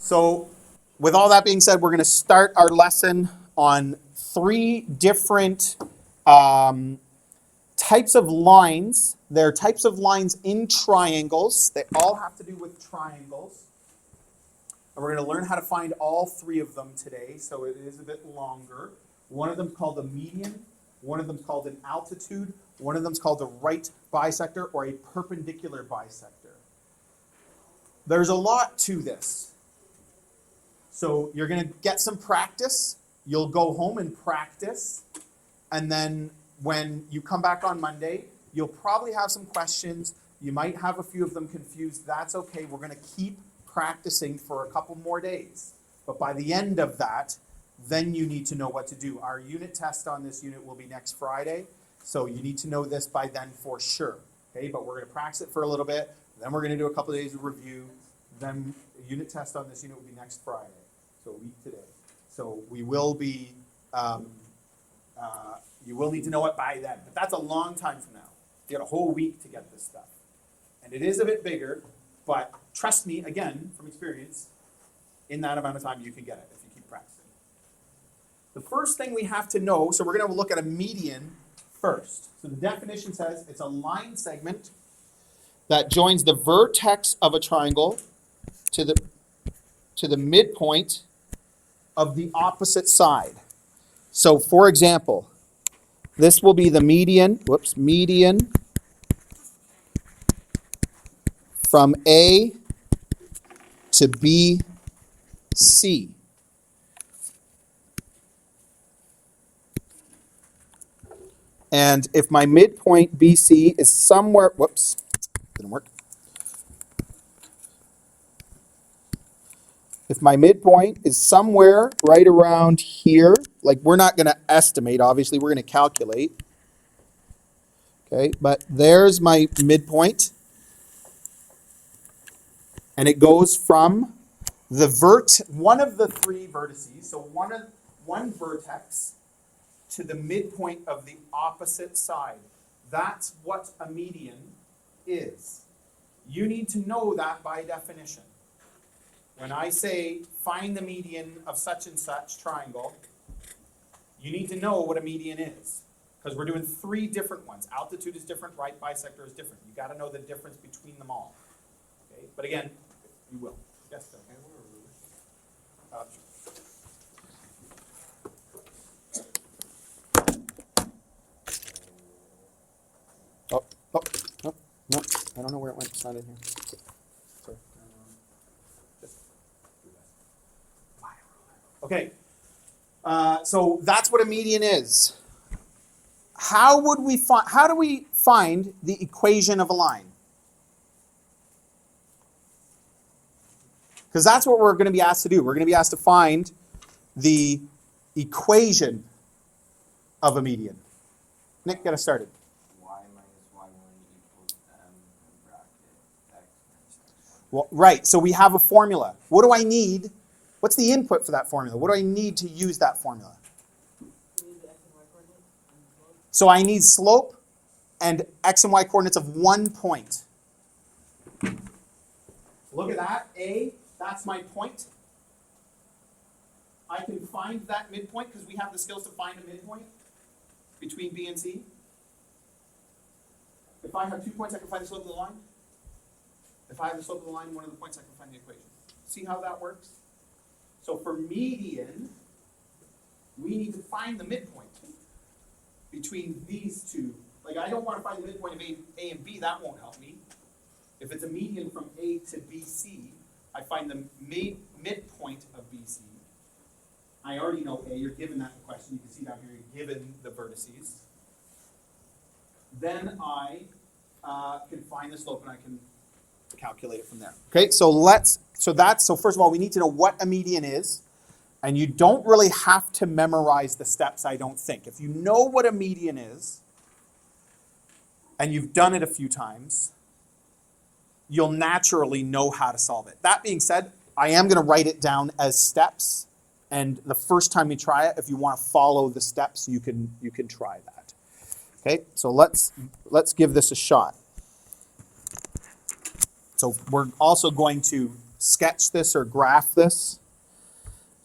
So with all that being said, we're going to start our lesson on three different types of lines. They're types of lines in triangles. They all have to do with triangles. And we're going to learn how to find all three of them today, so it is a bit longer. One of them is called a median. One of them is called an altitude. One of them is called a right bisector or a perpendicular bisector. There's a lot to this. So you're going to get some practice. You'll go home and practice. And then when you come back on Monday, you'll probably have some questions. You might have a few of them confused. That's okay. We're going to keep practicing for a couple more days. But by the end of that, then you need to know what to do. Our unit test on this unit will be next Friday. So you need to know this by then for sure. Okay, but we're going to practice it for a little bit. Then we're going to do a couple of days of review. Then a unit test on this unit will be next Friday. So a week today. So we will be, you will need to know it by then. But that's a long time from now. You got a whole week to get this stuff. And it is a bit bigger, but trust me, again, from experience, in that amount of time you can get it if you keep practicing. The first thing we have to know, so we're going to look at a median first. So the definition says it's a line segment that joins the vertex of a triangle to the midpoint of the opposite side. So for example, this will be the median from A to BC. And if my midpoint BC is somewhere, didn't work. If my midpoint is somewhere right around here, like we're not going to estimate, obviously we're going to calculate. Okay, but there's my midpoint. And it goes from the one of the three vertices, so one vertex to the midpoint of the opposite side. That's what a median is. You need to know that by definition. When I say find the median of such and such triangle, you need to know what a median is. Because we're doing three different ones. Altitude is different, right bisector is different. You got to know the difference between them all. Okay? But again, you will. Yes, sir. No, I don't know where it went. It's not in here. Sorry. Okay. So that's what a median is. How do we find the equation of a line? Because that's what we're going to be asked to do. We're going to be asked to find the equation of a median. Nick, get us started. Y minus y1 equals m in bracket x minus x1. Well, right, so we have a formula. What do I need? What's the input for that formula? What do I need to use that formula? So I need slope and x and y coordinates of 1 point. Look at that. A, that's my point. I can find that midpoint because we have the skills to find a midpoint between B and C. If I have 2 points, I can find the slope of the line. If I have the slope of the line, one of the points, I can find the equation. See how that works? So for median, we need to find the midpoint between these two. Like I don't want to find the midpoint of A and B, that won't help me. If it's a median from A to BC, I find the midpoint of BC. I already know A, you're given that in the question. You can see down here, you're given the vertices. Then I can find the slope and I can calculate it from there. Okay, so first of all, we need to know what a median is. And you don't really have to memorize the steps, I don't think. If you know what a median is, and you've done it a few times, you'll naturally know how to solve it. That being said, I am going to write it down as steps. And the first time you try it, if you want to follow the steps, you can try that. Okay, so let's give this a shot. So we're also going to sketch this or graph this.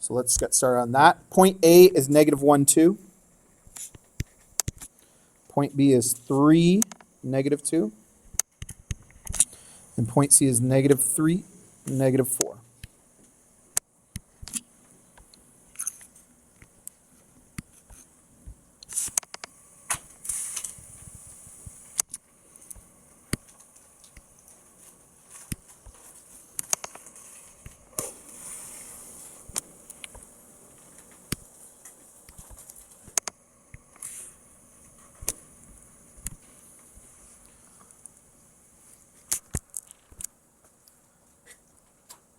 So let's get started on that. Point A is negative 1, 2. Point B is 3, negative 2. And point C is negative 3, negative 4.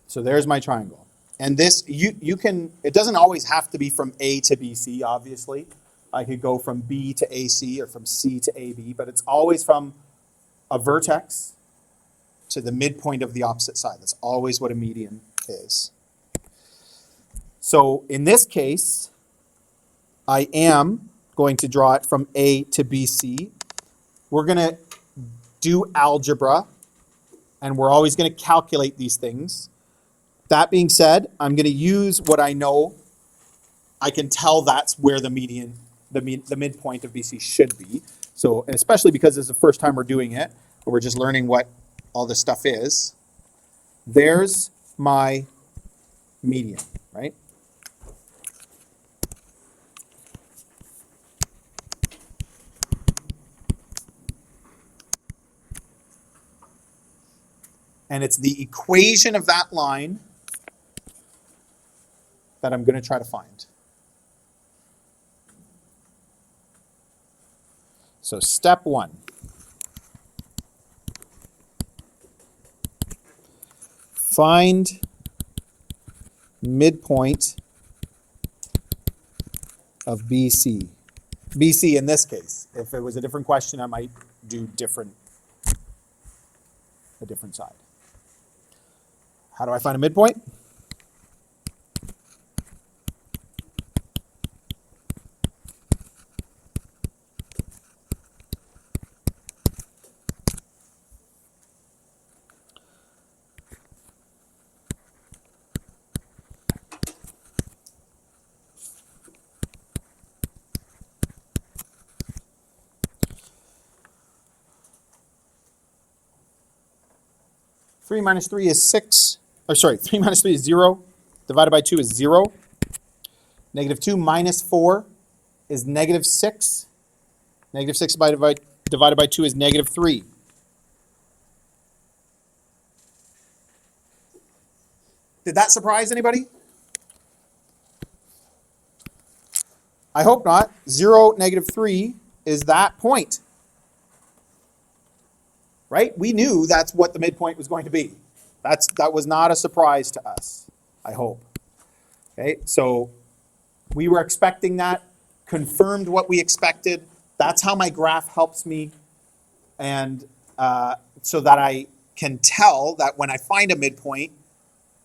So there's my triangle. And this, you can, it doesn't always have to be from A to BC, obviously. I could go from B to AC or from C to AB, but it's always from a vertex to the midpoint of the opposite side. That's always what a median is. So in this case, I am going to draw it from A to BC. We're going to do algebra, and we're always going to calculate these things. That being said, I'm going to use what I know. I can tell that's where the median, the midpoint of BC should be. So, and especially because this is the first time we're doing it, or we're just learning what all this stuff is. There's my median, right? And it's the equation of that line that I'm going to try to find. So step 1. Find midpoint of BC. BC in this case. If it was a different question, I might do a different side. How do I find a midpoint? Three minus 3 is 6. Or sorry, 3 minus 3 is 0. Divided by 2 is 0. Negative 2 minus 4 is negative 6. Negative 6 divided by 2 is negative 3. Did that surprise anybody? I hope not. 0, negative 3 is that point. Right? We knew that's what the midpoint was going to be. That was not a surprise to us, I hope. Okay, so we were expecting that, confirmed what we expected. That's how my graph helps me, and so that I can tell that when I find a midpoint,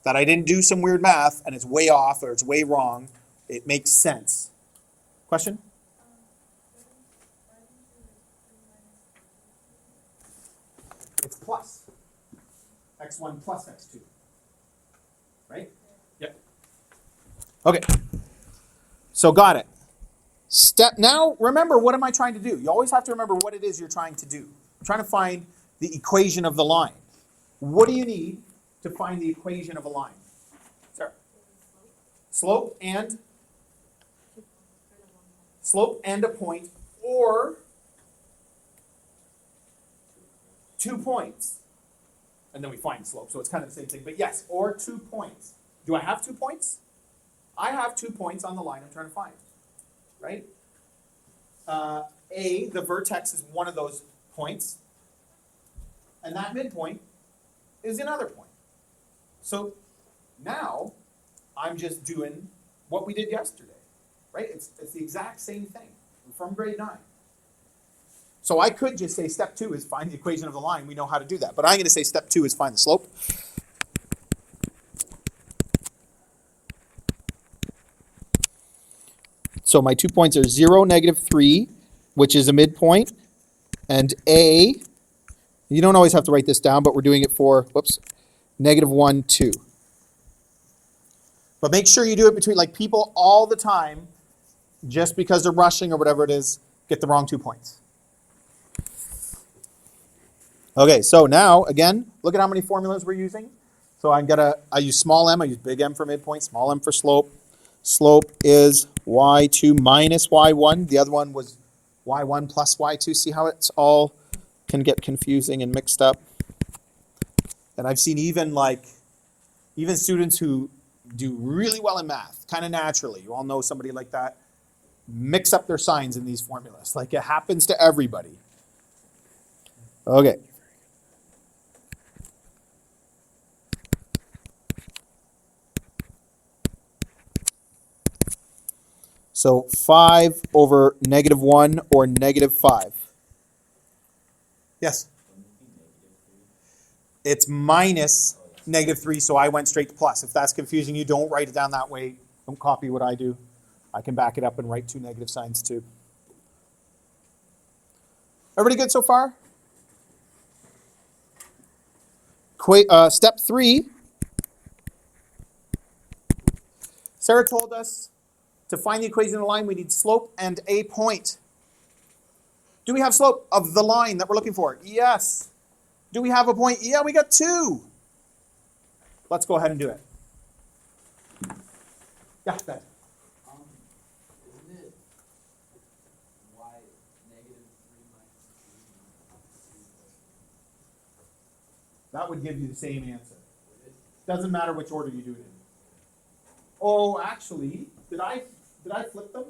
that I didn't do some weird math and it's way off or it's way wrong. It makes sense. Question? It's plus. X1 plus X2. Right? Yep. Okay. So got it. Now, remember, what am I trying to do? You always have to remember what it is you're trying to do. I'm trying to find the equation of the line. What do you need to find the equation of a line? Sarah? Slope and a point, or 2 points. And then we find slope, so it's kind of the same thing. But yes, or 2 points. Do I have 2 points? I have 2 points on the line I'm trying to find, right? A, the vertex is one of those points, and that midpoint is another point. So now I'm just doing what we did yesterday, right? It's the exact same thing from grade 9. So I could just say step 2 is find the equation of the line. We know how to do that. But I'm going to say step 2 is find the slope. So my 2 points are 0, negative 3, which is a midpoint, and A, you don't always have to write this down, but we're doing it for, -1, 2. But make sure you do it between, like, people all the time, just because they're rushing or whatever it is, get the wrong 2 points. Okay, so now, again, look at how many formulas we're using. So I use small m, I use big M for midpoint, small m for slope. Slope is y2 minus y1. The other one was y1 plus y2. See how it's all can get confusing and mixed up? And I've seen even students who do really well in math, kind of naturally, you all know somebody like that, mix up their signs in these formulas. Like, it happens to everybody. Okay. So 5 over -1 or -5. Yes? It's minus -3, so I went straight to plus. If that's confusing you, don't write it down that way. Don't copy what I do. I can back it up and write 2 negative signs too. Everybody good so far? Step 3. Sarah told us to find the equation of the line, we need slope and a point. Do we have slope of the line that we're looking for? Yes. Do we have a point? Yeah, we got 2. Let's go ahead and do it. Yeah, Ben. Isn't it y -3 minus 3? That would give you the same answer. Doesn't matter which order you do it in. Oh, actually, did I flip them?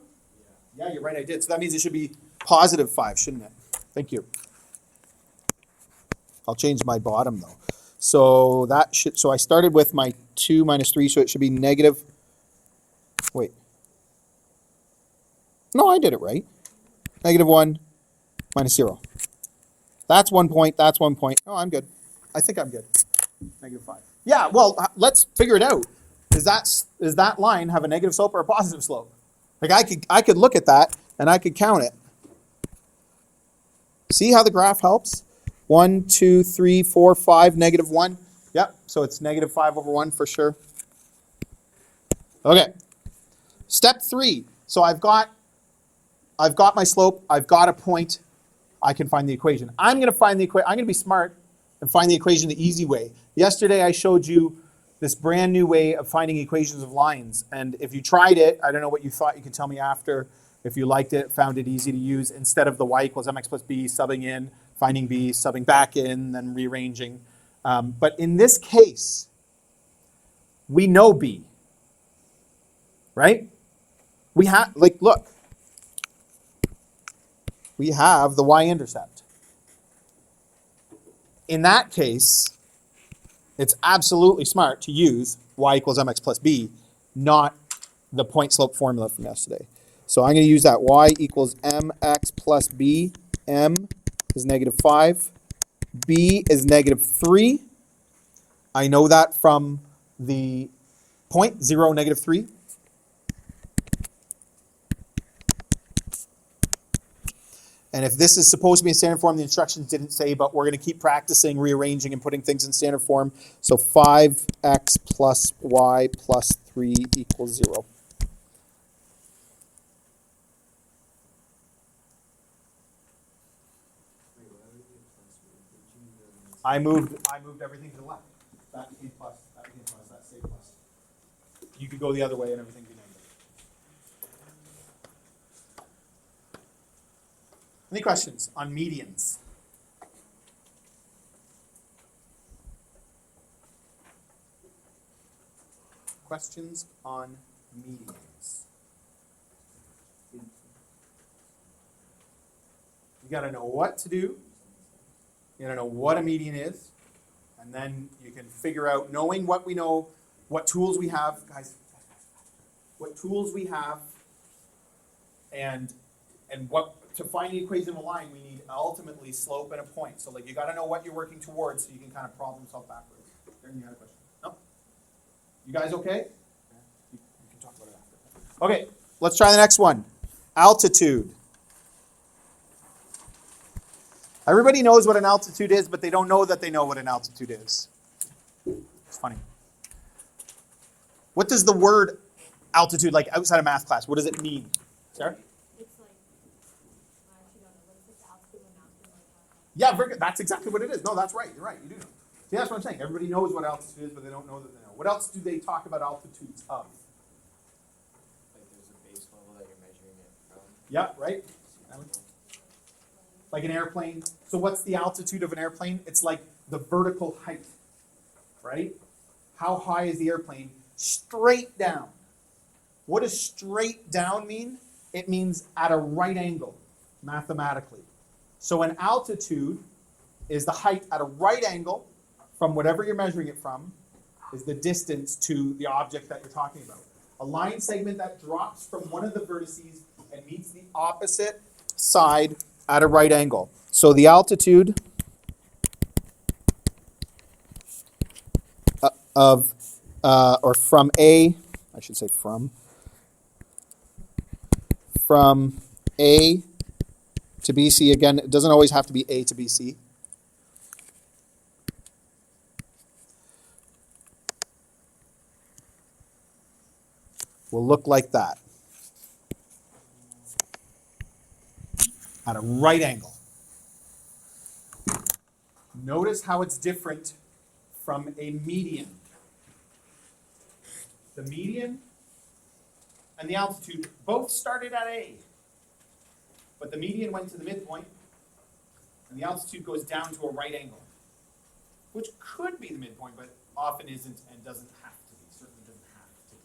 Yeah, you're right, I did. So that means it should be +5, shouldn't it? Thank you. I'll change my bottom though. So I started with my 2 minus 3, so it should be negative. Wait. No, I did it right. -1 minus 0. That's 1 point, that's 1 point. Oh, I'm good. I think I'm good. -5. Yeah, well, let's figure it out. Does that line have a negative slope or a positive slope? Like, I could look at that and I could count it. See how the graph helps? 1, 2, 3, 4, 5, -1. Yep, so it's -5 over 1 for sure. Okay. Step 3. So I've got my slope, I've got a point, I can find the equation. I'm going to be smart and find the equation the easy way. Yesterday I showed you this brand new way of finding equations of lines. And if you tried it, I don't know what you thought, you can tell me after. If you liked it, found it easy to use, instead of the y equals mx plus b, subbing in, finding b, subbing back in, then rearranging. But in this case, we know b, right? We have, look. We have the y-intercept. In that case, it's absolutely smart to use y equals mx plus b, not the point slope formula from yesterday. So I'm going to use that y equals mx plus b. M is -5. B is -3. I know that from the point, 0, -3. And if this is supposed to be in standard form, the instructions didn't say, but we're going to keep practicing rearranging and putting things in standard form. So 5x plus y plus 3 equals 0. I moved everything to the left. That became plus, that stayed plus. You could go the other way and everything be negative. Any questions on medians? Questions on medians? You got to know what to do. You got to know what a median is. And then you can figure out, knowing what we know, what tools we have, guys, what tools we have, and what, to find the equation of a line, we need ultimately slope and a point. So you got to know what you're working towards so you can kind of problem solve backwards. Darren, you had a question? No? You guys okay? You can talk about it after. Okay, let's try the next one. Altitude. Everybody knows what an altitude is, but they don't know that they know what an altitude is. It's funny. What does the word altitude, like outside of math class, what does it mean? Sarah? It's like, I actually don't know, what is it, the altitude and mountain, like that? Yeah, very good. That's exactly what it is. No, that's right. You're right. You do know. See, that's what I'm saying. Everybody knows what altitude is, but they don't know that they know. What else do they talk about altitudes of? Like there's a base level that you're measuring it from. Yeah, right? Like an airplane. So what's the altitude of an airplane? It's like the vertical height, right? How high is the airplane? Straight down. What does straight down mean? It means at a right angle, mathematically. So an altitude is the height at a right angle from whatever you're measuring it from, is the distance to the object that you're talking about. A line segment that drops from one of the vertices and meets the opposite side at a right angle. So the altitude of, or from A, I should say from A to BC, again, it doesn't always have to be A to BC. Will look like that. At a right angle. Notice how it's different from a median. The median and the altitude both started at A. But the median went to the midpoint, and the altitude goes down to a right angle, which could be the midpoint, but often isn't and doesn't have to be. Certainly doesn't have to be.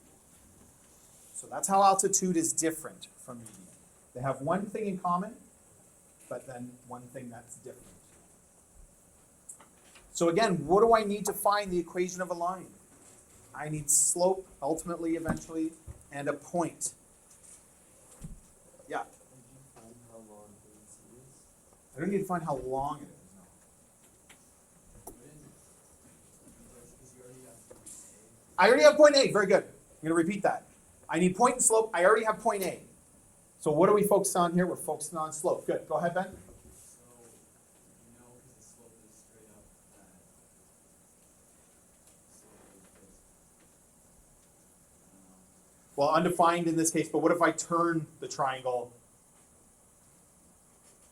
So that's how altitude is different from median. They have one thing in common, but then one thing that's different. So again, what do I need to find the equation of a line? I need slope, ultimately, eventually, and a point. Yeah. Did you find how long BC is? I don't need to find how long it is. No. What is it? Because you already have point A. I already have point A. Very good. I'm going to repeat that. I need point and slope. I already have point A. So what are we focused on here? We're focusing on slope. Good. Go ahead, Ben. So you know because the slope is straight up that slope is this. Well, undefined in this case, but what if I turn the triangle?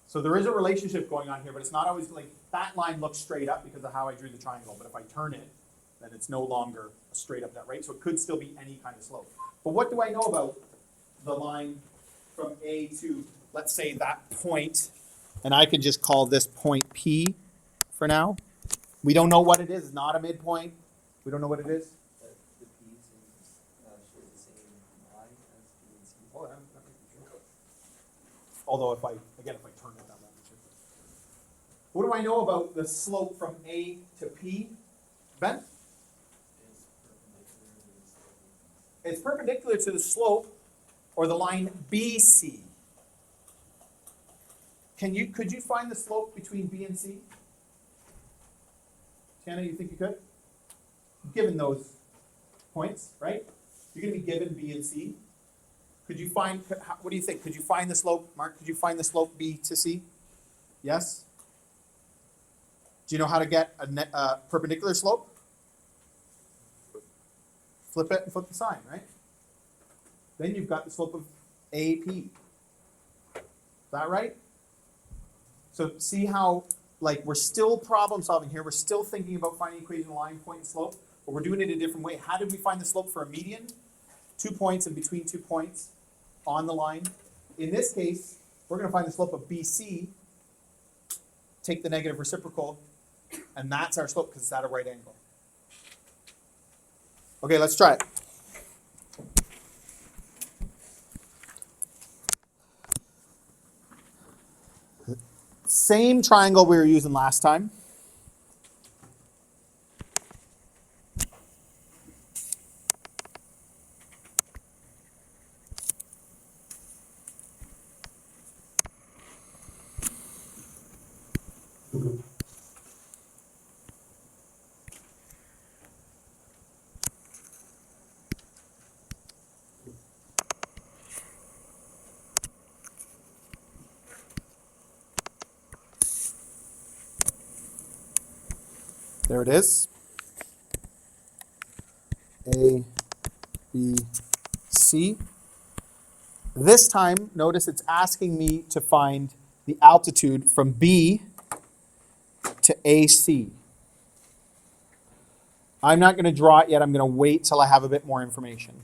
So there is a relationship going on here, but it's not always like that line looks straight up because of how I drew the triangle. But if I turn it, then it's no longer a straight up net, right? So it could still be any kind of slope. But what do I know about the line from A to, let's say, that point? And I could just call this point P for now. We don't know what it is. It's not a midpoint. We don't know what it is. But the P seems share the same line as B and C. Oh, that makes me sure. Although if I turn it that way. What do I know about the slope from A to P? Ben? Is perpendicular to the slope. It's perpendicular to the slope or the line BC. Could you find the slope between B and C? Tiana, you think you could? Given those points, right? You're going to be given B and C. Could you find, what do you think? Could you find the slope, Mark? Could you find the slope B to C? Yes? Do you know how to get a perpendicular slope? Flip it and flip the sign, right? Then you've got the slope of AP. Is that right? So see how, like, we're still problem solving here. We're still thinking about finding equation of line, point, and slope, but we're doing it a different way. How did we find the slope for a median? 2 points and between 2 points on the line. In this case, we're going to find the slope of BC, take the negative reciprocal, and that's our slope because it's at a right angle. Okay, let's try it. Same triangle we were using last time. There it is. A, B, C. This time, notice it's asking me to find the altitude from B to AC. I'm not going to draw it yet. I'm going to wait till I have a bit more information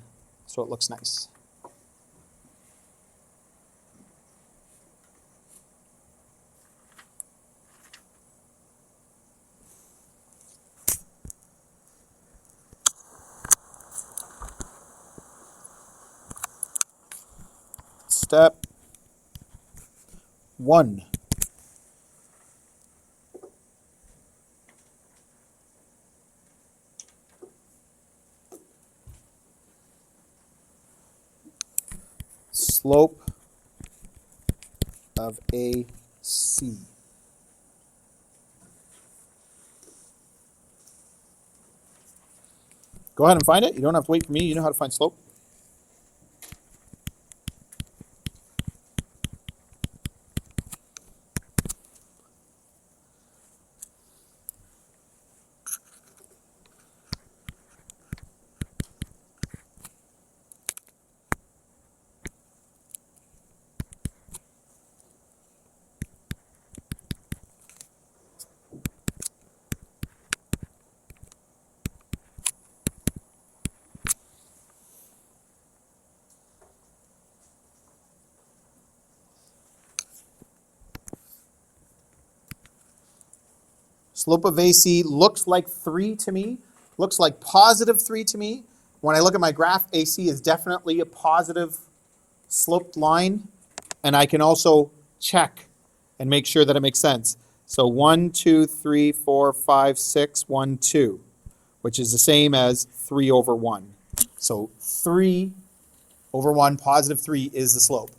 so it looks nice. Step 1. Slope of AC. Go ahead and find it. You don't have to wait for me. You know how to find slope. Slope of AC looks like 3 to me, looks like positive 3 to me. When I look at my graph, AC is definitely a positive sloped line, and I can also check and make sure that it makes sense. So 1, 2, 3, 4, 5, 6, 1, 2, which is the same as 3 over 1. So 3 over 1, positive 3 is the slope.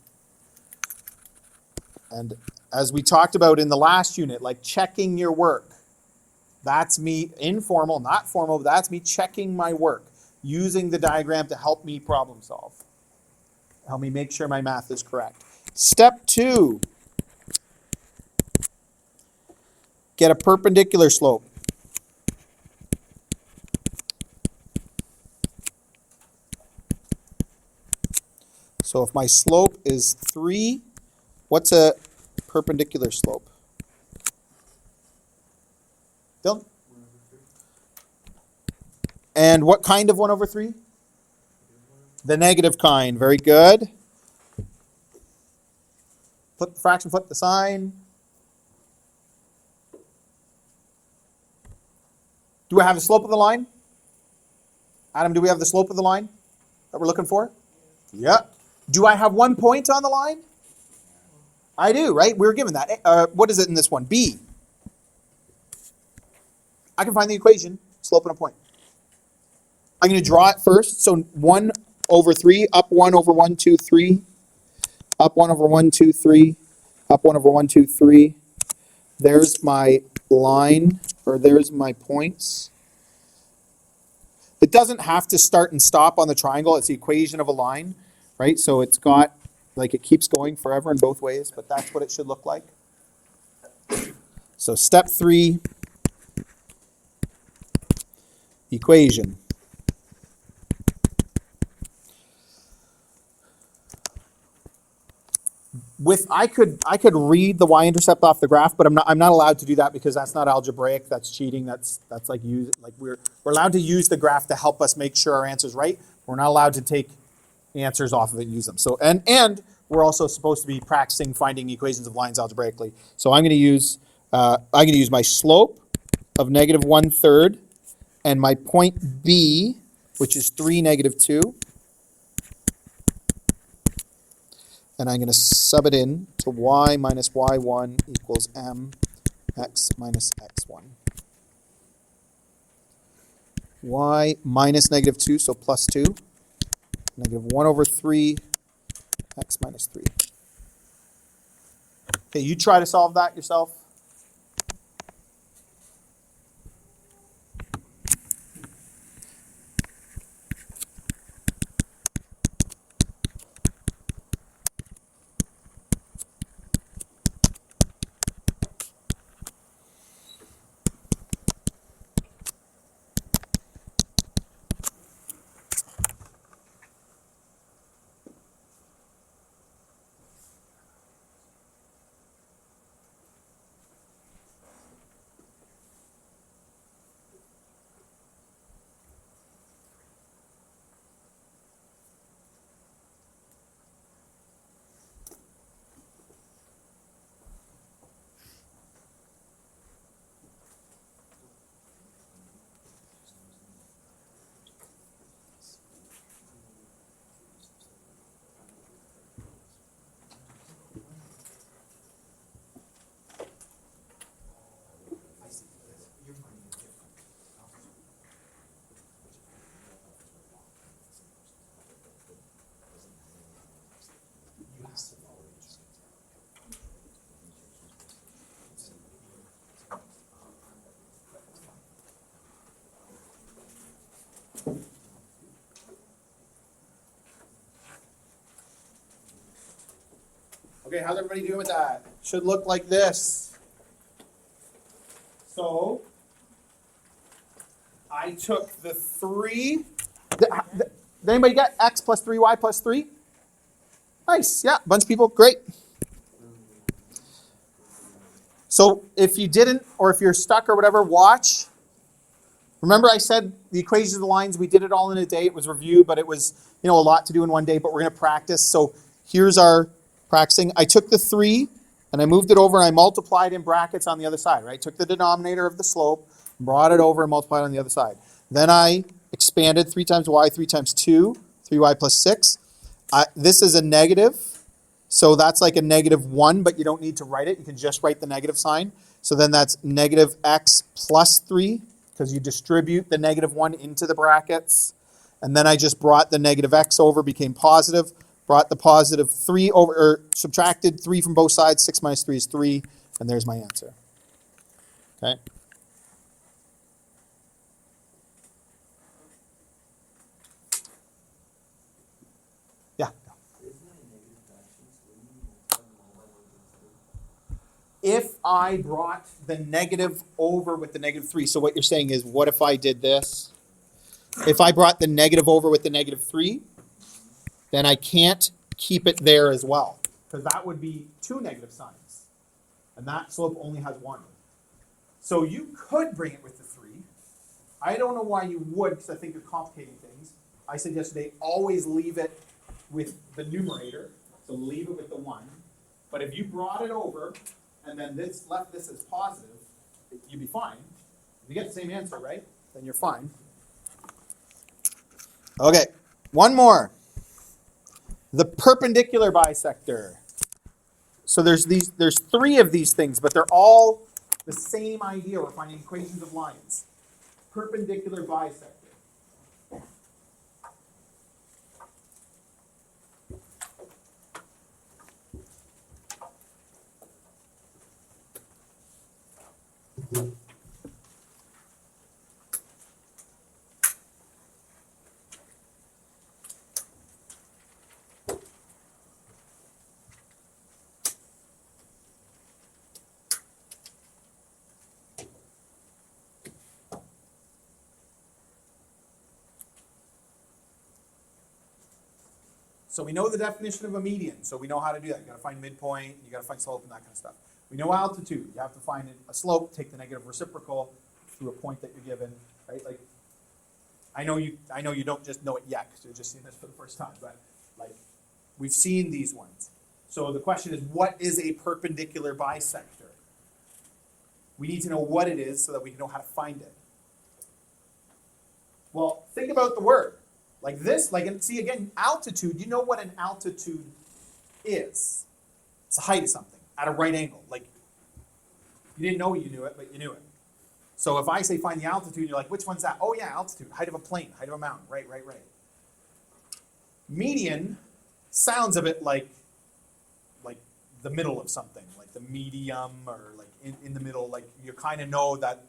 And as we talked about in the last unit, like checking your work, that's me, informal, not formal, but that's me checking my work, using the diagram to help me problem solve. Help me make sure my math is correct. Step 2, get a perpendicular slope. So if my slope is 3, what's a perpendicular slope? Dylan? And what kind of 1 over 3? The negative kind. Very good. Flip the fraction, flip the sign. Do I have the slope of the line? Adam, do we have the slope of the line that we're looking for? Yeah. Do I have 1 point on the line? I do, right? We were given that. What is it in this one? B. I can find the equation, slope and a point. I'm going to draw it first. So 1 over 3, up 1 over 1, 2, 3. Up 1 over 1, 2, 3. Up 1 over 1, 2, 3. There's my line, or there's my points. It doesn't have to start and stop on the triangle. It's the equation of a line, right? So it's got, like it keeps going forever in both ways, but that's what it should look like. So step 3, equation. I could read the y-intercept off the graph, but I'm not allowed to do that because that's not algebraic. That's cheating. That's like we're allowed to use the graph to help us make sure our answer's right. We're not allowed to take answers off of it and use them. So and we're also supposed to be practicing finding equations of lines algebraically. So I'm going to use my slope of negative 1/3 and my point B, which is 3, negative 2. And I'm going to sub it in to y minus y1 equals m x minus x1. Y minus negative 2, so plus 2. Negative 1 over 3, x minus 3. Okay, you try to solve that yourself. Okay, how's everybody doing with that? Should look like this. So, I took the 3. Did anybody get x plus 3y plus 3? Nice, yeah, bunch of people, great. So if you didn't, or if you're stuck or whatever, watch. Remember I said the equations of the lines, we did it all in a day. It was review, but it was, a lot to do in one day, but we're going to practice. So here's our practicing. I took the 3 and I moved it over and I multiplied in brackets on the other side, right? Took the denominator of the slope, brought it over and multiplied on the other side. Then I expanded 3 times y, 3 times 2, 3y plus 6. This is a negative, so that's like a -1, but you don't need to write it. You can just write the negative sign. So then that's negative x plus 3, because you distribute the -1 into the brackets. And then I just brought the negative x over, became positive, brought the positive 3 over, or subtracted 3 from both sides. 6 minus 3 is 3, and there's my answer. Okay? Yeah. If I brought the negative over with the -3, so what you're saying is, what if I did this? If I brought the negative over with the -3, then I can't keep it there as well, because that would be 2 negative signs, and that slope only has 1. So you could bring it with the 3. I don't know why you would, because I think you're complicating things. I said yesterday, always leave it with the numerator, so leave it with the 1. But if you brought it over, and then left this as positive, you'd be fine. If you get the same answer, right? Then you're fine. Okay, one more. The perpendicular bisector. So there's 3 of these things, but they're all the same idea. We're finding equations of lines. Perpendicular bisector. So we know the definition of a median, so we know how to do that. You got to find midpoint, you got to find slope and that kind of stuff. We know altitude. You have to find a slope, take the negative reciprocal through a point that you're given, right? Like, I know you don't just know it yet because you're just seeing this for the first time, but like, we've seen these ones. So the question is, what is a perpendicular bisector? We need to know what it is so that we know how to find it. Well, think about the word. Like this, and see again, altitude, you know what an altitude is. It's the height of something at a right angle. Like, you didn't know you knew it, but you knew it. So if I say find the altitude, you're like, which one's that? Oh yeah, altitude, height of a plane, height of a mountain, right. Median sounds a bit like the middle of something, like the medium, or like in the middle, like you kind of know that,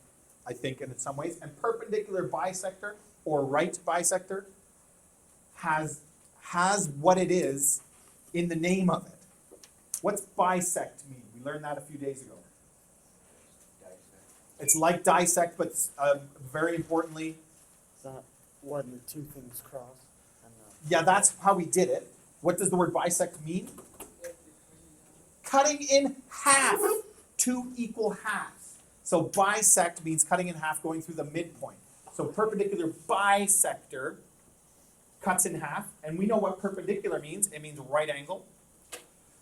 I think, in some ways. And perpendicular bisector, or right bisector, has what it is in the name of it. What's bisect mean? We learned that a few days ago. It's like dissect, but very importantly, Is that when the 2 things cross? yeah, that's how we did it. What does the word bisect mean? Cutting in half, 2 equal halves. So bisect means cutting in half, going through the midpoint. So perpendicular bisector cuts in half, and we know what perpendicular means. It means right angle.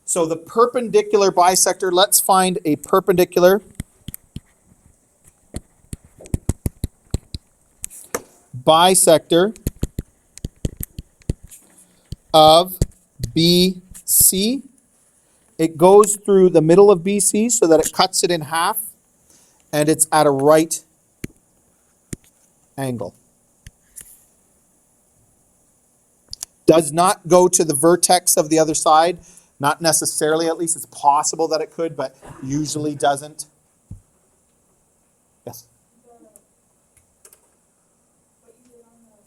So the perpendicular bisector, let's find a perpendicular bisector of BC. It goes through the middle of BC so that it cuts it in half, and it's at a right angle. Does not go to the vertex of the other side. Not necessarily, at least it's possible that it could, but usually doesn't. Yes? What you did on the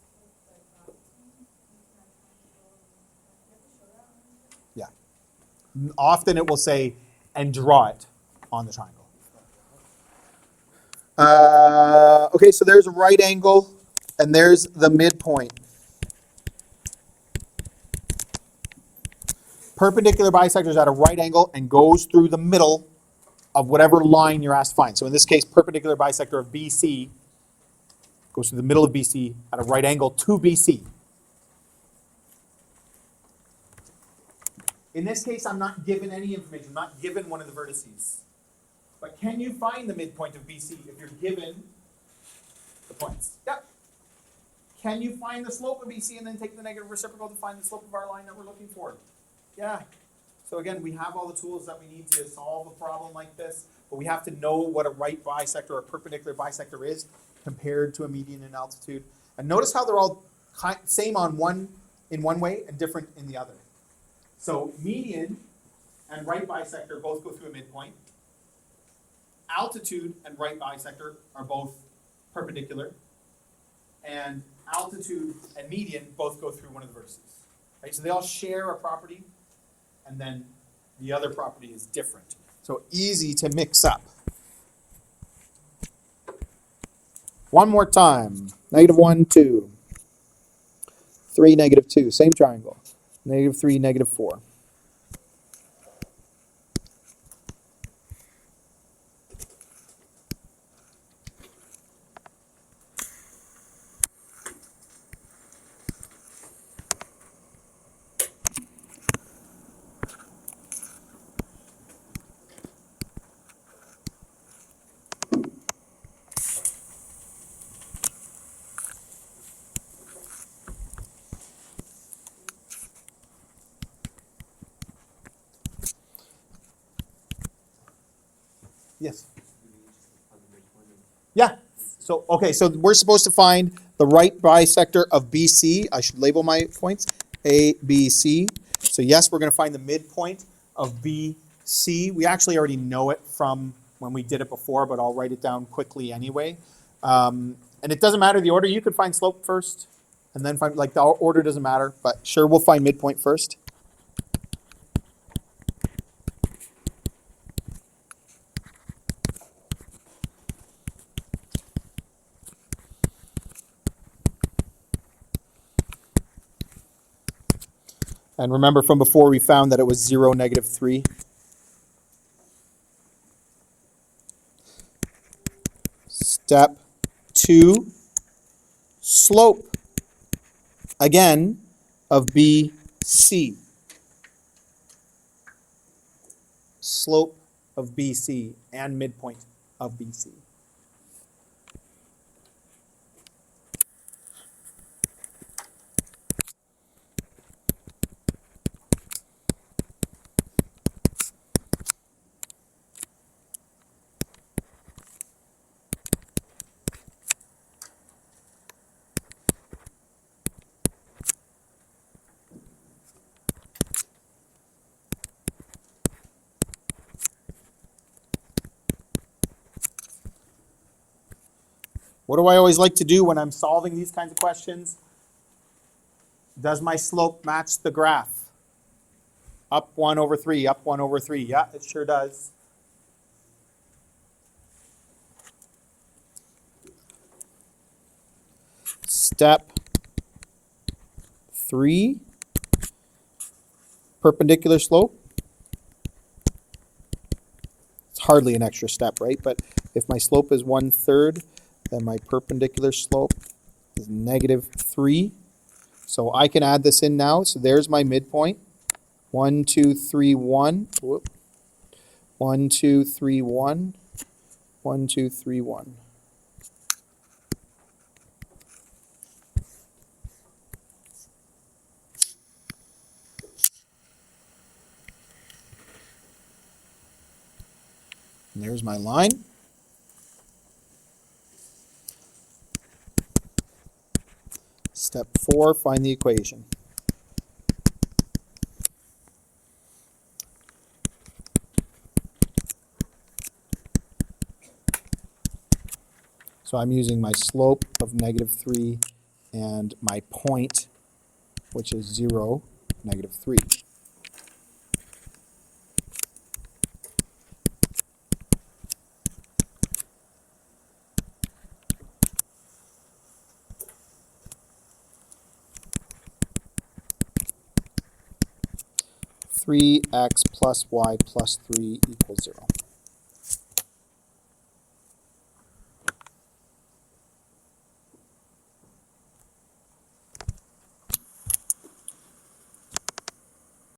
Often it will say, and draw it on the triangle. Okay, so there's a right angle, and there's the midpoint. Perpendicular bisector is at a right angle and goes through the middle of whatever line you're asked to find. So in this case, perpendicular bisector of BC goes through the middle of BC at a right angle to BC. In this case, I'm not given any information. I'm not given one of the vertices. But can you find the midpoint of BC if you're given the points? Yep. Can you find the slope of BC and then take the negative reciprocal to find the slope of our line that we're looking for? Yeah. So again, we have all the tools that we need to solve a problem like this, but we have to know what a right bisector or a perpendicular bisector is compared to a median in altitude. And notice how they're all same in one way and different in the other. So median and right bisector both go through a midpoint. Altitude and right bisector are both perpendicular. And altitude and median both go through one of the vertices. Right? So they all share a property, and then the other property is different. So easy to mix up. One more time. -1, 2. 3, -2. Same triangle. -3, -4. Yes. Yeah. So, okay, so we're supposed to find the right bisector of BC. I should label my points. A, B, C. So yes, we're going to find the midpoint of BC. We actually already know it from when we did it before, but I'll write it down quickly anyway. And it doesn't matter the order. You could find slope first, and then find, like, the order doesn't matter, but sure, we'll find midpoint first. And remember from before we found that it was 0, -3. Step 2, slope, again, of BC. Slope of BC and midpoint of BC. What do I always like to do when I'm solving these kinds of questions? Does my slope match the graph? Up 1/3, up 1/3. Yeah, it sure does. Step 3, perpendicular slope. It's hardly an extra step, right? But if my slope is 1/3, then my perpendicular slope is -3. So I can add this in now. So there's my midpoint. 1, 2, 3, 1. Whoop. 1, 2, 3, 1. 1, 2, 3, 1. And there's my line. Step 4, find the equation. So I'm using my slope of -3 and my point, which is 0, -3. 3x plus y plus 3 equals 0.